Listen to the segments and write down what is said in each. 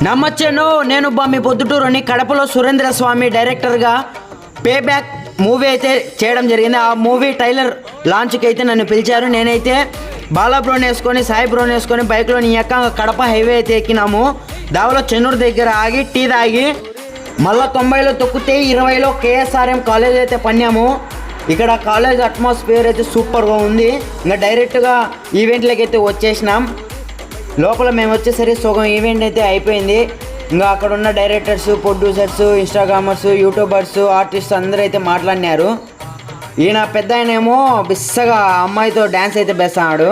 నమ్మచ్చేను నేను మీ పొద్దుటూరుని కడపలో సురేంద్ర స్వామి డైరెక్టర్గా పే బ్యాక్ మూవీ అయితే చేయడం జరిగింది. ఆ మూవీ ట్రైలర్ లాంచ్కి అయితే నన్ను పిలిచారు. నేనైతే బాలా బ్రోన్ వేసుకొని సాయి బ్రోన్ వేసుకొని బైక్లో నీ యొక్క కడప హైవే అయితే ఎక్కినాము. దావలో చెన్నూరు దగ్గర ఆగి టీ తాగి మళ్ళీ 90లో తొక్కితే 20లో కేఎస్ఆర్ఎం కాలేజ్ అయితే పన్నాము. ఇక్కడ కాలేజ్ అట్మాస్ఫియర్ అయితే సూపర్గా ఉంది. ఇంకా డైరెక్ట్గా ఈవెంట్లకి అయితే వచ్చేసినాం. లోపల మేము వచ్చేసరికి సగం ఈవెంట్ అయితే అయిపోయింది. ఇంకా అక్కడ ఉన్న directors, producers, Instagrammers, YouTubers, artist అందరూ అయితే మాట్లాడినారు. ఈయన పెద్ద ఆయనేమో బిస్సగా అమ్మాయితో డ్యాన్స్ అయితే వేస్తున్నాడు.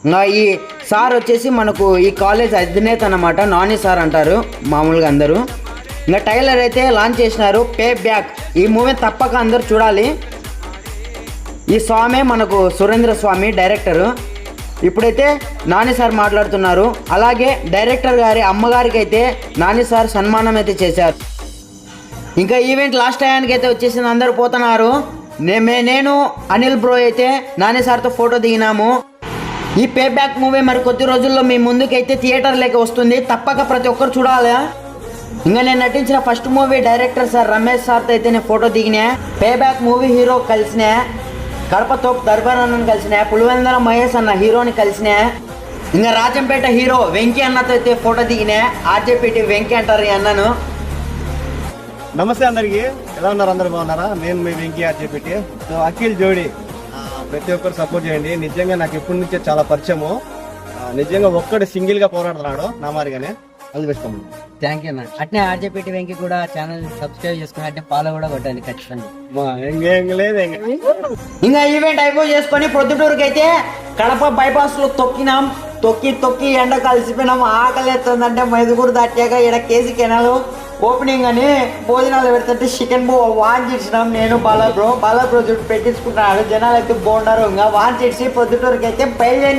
ఇంకా ఈ సార్ వచ్చేసి మనకు ఈ కాలేజ్ అధినేత అన్నమాట, నాని సార్ అంటారు మామూలుగా అందరూ. ఇంకా ట్రైలర్ అయితే లాంచ్ చేసినారు పే బ్యాక్. ఈ మూవీ తప్పక అందరూ చూడాలి. ఈ స్వామి మనకు సురేంద్ర స్వామి డైరెక్టరు. ఇప్పుడైతే నాని సార్ మాట్లాడుతున్నారు. అలాగే డైరెక్టర్ గారి అమ్మగారికి అయితే నాని సార్ సన్మానం అయితే చేశారు. ఇంకా ఈవెంట్ లాస్ట్ టైంకి అయితే వచ్చేసింది, అందరూ పోతున్నారు. నేను అనిల్ బ్రో అయితే నాని సార్తో ఫోటో దిగినాము. ఈ పే బ్యాక్ మూవీ మరి కొద్ది రోజుల్లో మీ ముందుకైతే థియేటర్లోకి వస్తుంది. తప్పక ప్రతి ఒక్కరు చూడాలి. ఇంకా నేను నటించిన first movie director sir Ramesh సార్తో అయితే నేను ఫోటో దిగినా. పే బ్యాక్ మూవీ హీరో కలిసినా, కడప తోపు దర్బార్ అన్నను కలిసినా, పులివెందుల మహేష్ అన్న హీరోని కలిసినా, ఇంకా రాజంపేట హీరో వెంకీ అన్నతో అయితే ఫోటో దిగినా. ఆర్జేపీటీ వెంకీ అంటారు ఈ అన్నను. నమస్తే అందరికి, ఎలా ఉన్నారు? అందరు బాగున్నారా? నేను మీ వెంకీ ఆర్జేపీటీ. సో అఖిల్ జోడి ప్రతి ఒక్కరు సపోర్ట్ చేయండి. నిజంగా నాకు ఎప్పటి నుంచే చాలా పరిచయము. నిజంగా ఒక్కడు సింగిల్ గా పోరాడుతున్నాడు నా మారిగానే. అది బెస్ట్. థ్యాంక్ యూ అన్న. అట్నే ఆర్జేపీటీ వెంకీ కూడా ఛానల్ సబ్స్క్రైబ్ చేసుకుని అట్నే ఫాలో కూడా కొట్టండి ఖచ్చితంగా. ఇంకా ఈవెంట్ అయిపోయి చేసుకొని ప్రొద్దుటూరుకి అయితే కడప బైపాస్ లో తొక్కినాం. తొక్కి ఎండ కలిసిపోయినాం. ఆకలి ఎత్తుందంటే మైదుగురు దాటాక ఇక్కడ కేజీ కెనాలు ఓపెనింగ్ అని భోజనాలు పెడుతుంటే చికెన్ వాన్ చేసినాం. నేను బాలా బ్రో చుట్టూ పెట్టించుకుంటున్నాడు. జనాలు అయితే బాగున్నారు. ఇంకా వాన్ చేసి ప్రొద్దుటూరుకి అయితే బయలుదేరి